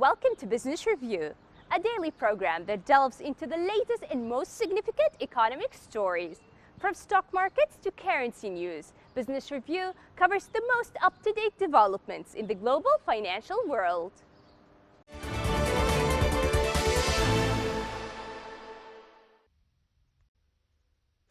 Welcome to Business Review, a daily program that delves into the latest and most significant economic stories. From stock markets to currency news, Business Review covers the most up-to-date developments in the global financial world.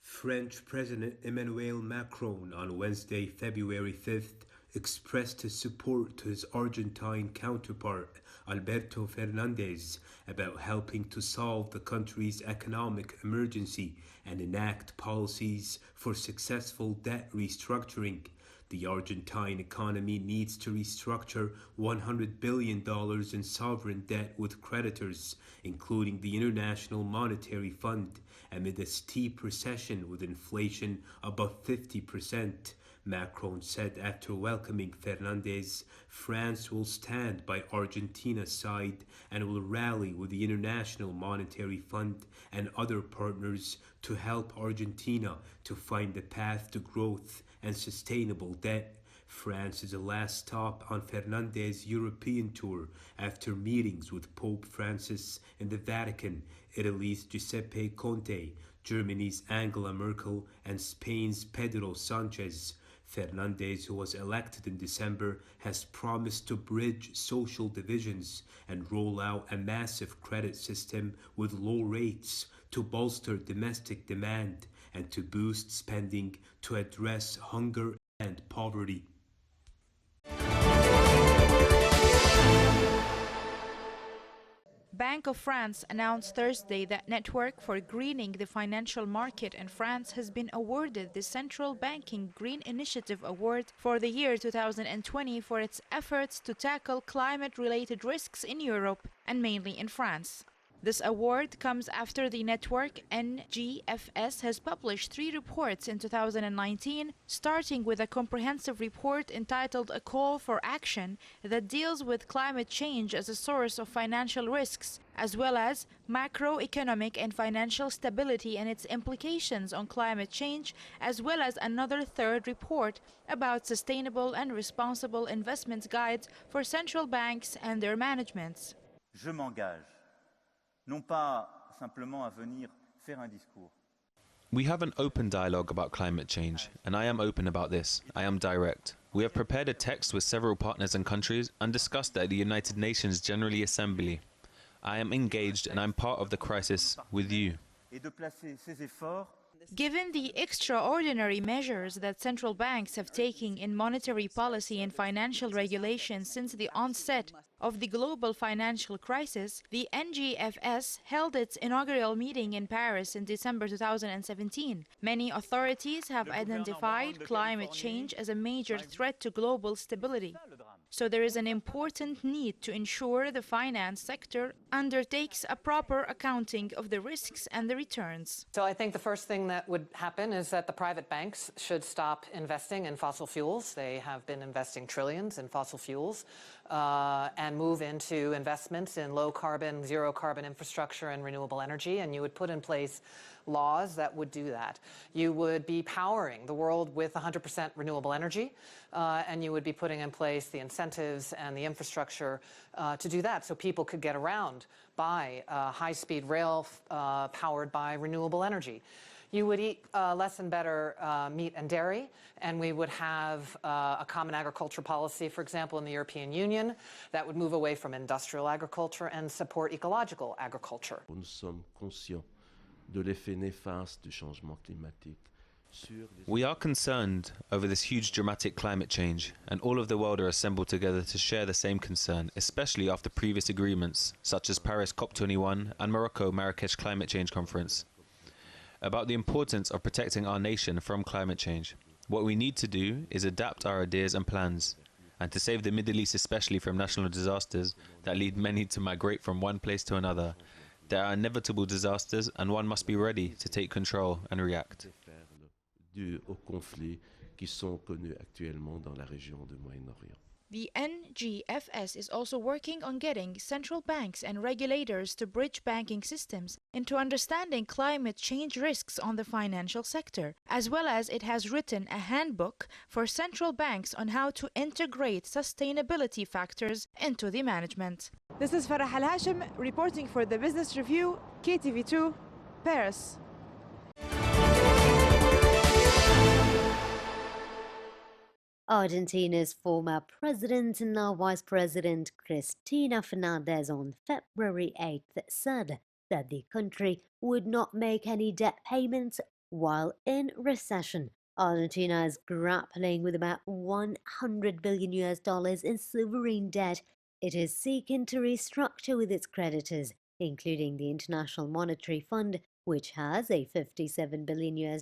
French President Emmanuel Macron on Wednesday, February 5th, expressed his support to his Argentine counterpart, Alberto Fernandez, about helping to solve the country's economic emergency and enact policies for successful debt restructuring. The Argentine economy needs to restructure $100 billion in sovereign debt with creditors, including the International Monetary Fund, amid a steep recession with inflation above 50%. Macron said after welcoming Fernandez, France will stand by Argentina's side and will rally with the International Monetary Fund and other partners to help Argentina to find a path to growth and sustainable debt. France is the last stop on Fernandez's European tour after meetings with Pope Francis in the Vatican, Italy's Giuseppe Conte, Germany's Angela Merkel, and Spain's Pedro Sanchez. Fernandez, who was elected in December, has promised to bridge social divisions and roll out a massive credit system with low rates to bolster domestic demand and to boost spending to address hunger and poverty. Bank of France announced Thursday that Network for Greening the Financial Market in France has been awarded the Central Banking Green Initiative Award for the year 2020 for its efforts to tackle climate-related risks in Europe and mainly in France. This award comes after the network NGFS has published 3 reports in 2019, starting with a comprehensive report entitled A Call for Action that deals with climate change as a source of financial risks, as well as macroeconomic and financial stability and its implications on climate change, as well as another 3rd report about sustainable and responsible investments guides for central banks and their managements. Je m'engage. Non pas simplement à venir faire un discours. We have an open dialogue about climate change, and I am open about this. I am direct. We have prepared a text with several partners and countries and discussed it at the United Nations General Assembly. I am engaged and I'm part of the crisis with you. Et de placer ces efforts. Given the extraordinary measures that central banks have taken in monetary policy and financial regulation since the onset of the global financial crisis, the NGFS held its inaugural meeting in Paris in December 2017. Many authorities have identified climate change as a major threat to global stability. So there is an important need to ensure the finance sector undertakes a proper accounting of the risks and the returns. So I think the first thing that would happen is that the private banks should stop investing in fossil fuels. They have been investing trillions in fossil fuels and move into investments in low carbon, zero carbon infrastructure and renewable energy. And you would put in place laws that would do that. You would be powering the world with 100% renewable energy, and you would be putting in place the incentives and the infrastructure to do that so people could get around by high-speed rail powered by renewable energy. You would eat less and better meat and dairy, and we would have a common agriculture policy, for example, in the European Union, that would move away from industrial agriculture and support ecological agriculture. Nous sommes conscients de l'effet néfaste du changement climatique. We are concerned over this huge dramatic climate change, and all of the world are assembled together to share the same concern, especially after previous agreements, such as Paris COP21 and Morocco Marrakesh Climate Change Conference, about the importance of protecting our nation from climate change. What we need to do is adapt our ideas and plans, and to save the Middle East especially from national disasters that lead many to migrate from one place to another. There are inevitable disasters, and one must be ready to take control and react. Dû aux conflits qui sont connus actuellement dans la région du Moyen-Orient. The NGFS is also working on getting central banks and regulators to bridge banking systems into understanding climate change risks on the financial sector, as well as it has written a handbook for central banks on how to integrate sustainability factors into the management. This is Farah Al Hashim reporting for the Business Review, KTV2, Paris. Argentina's former president and now Vice President Cristina Fernandez on February 8th said that the country would not make any debt payments while in recession. Argentina is grappling with about $100 billion in sovereign debt it is seeking to restructure with its creditors, including the International Monetary Fund, which has a $57 billion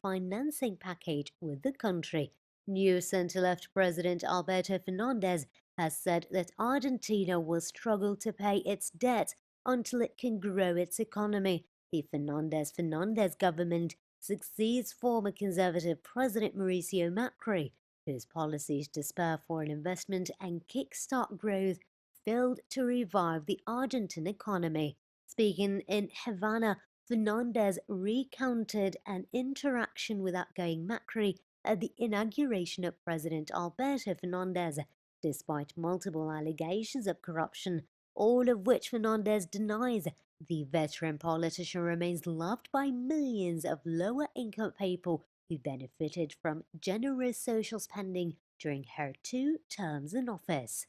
financing package with the country. New center-left President Alberto Fernandez has said that Argentina will struggle to pay its debt until it can grow its economy. The Fernandez government succeeds former conservative President Mauricio Macri, whose policies to spur foreign investment and kickstart growth failed to revive the Argentine economy. Speaking in Havana, Fernandez recounted an interaction with outgoing Macri at the inauguration of President Alberto Fernandez, despite multiple allegations of corruption, all of which Fernandez denies. The veteran politician remains loved by millions of lower-income people who benefited from generous social spending during her 2 terms in office.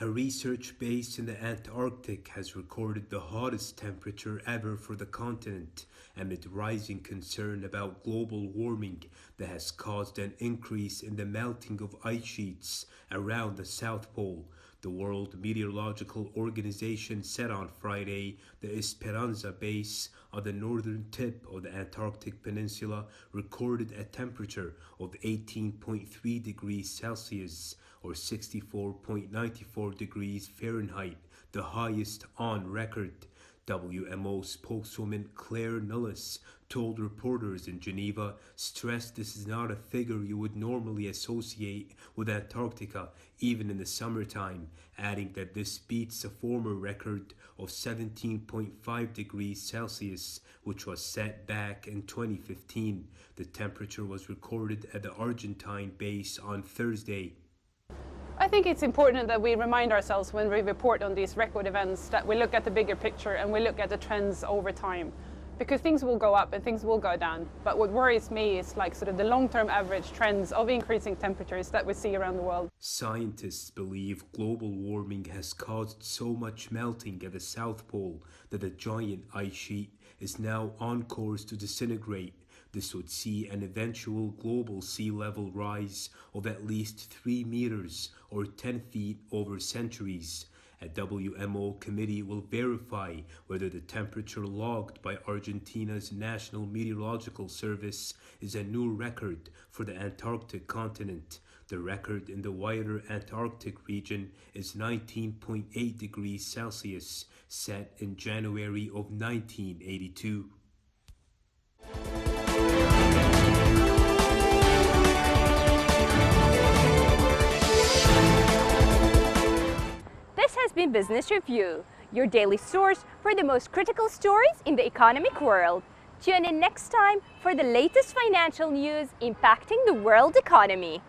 A research base in the Antarctic has recorded the hottest temperature ever for the continent amid rising concern about global warming that has caused an increase in the melting of ice sheets around the South Pole. The World Meteorological Organization said on Friday the Esperanza base on the northern tip of the Antarctic Peninsula recorded a temperature of 18.3 degrees Celsius or 64.94 degrees Fahrenheit, the highest on record. WMO spokeswoman Claire Nullis told reporters in Geneva, stressed this is not a figure you would normally associate with Antarctica, even in the summertime, adding that this beats a former record of 17.5 degrees Celsius, which was set back in 2015. The temperature was recorded at the Argentine base on Thursday. I think it's important that we remind ourselves when we report on these record events that we look at the bigger picture and we look at the trends over time. Because things will go up and things will go down. But what worries me is like sort of the long-term average trends of increasing temperatures that we see around the world. Scientists believe global warming has caused so much melting at the South Pole that the giant ice sheet is now on course to disintegrate. This would see an eventual global sea level rise of at least 3 meters or 10 feet over centuries. A WMO committee will verify whether the temperature logged by Argentina's National Meteorological Service is a new record for the Antarctic continent. The record in the wider Antarctic region is 19.8 degrees Celsius, set in January of 1982. This has been Business Review, your daily source for the most critical stories in the economic world. Tune in next time for the latest financial news impacting the world economy.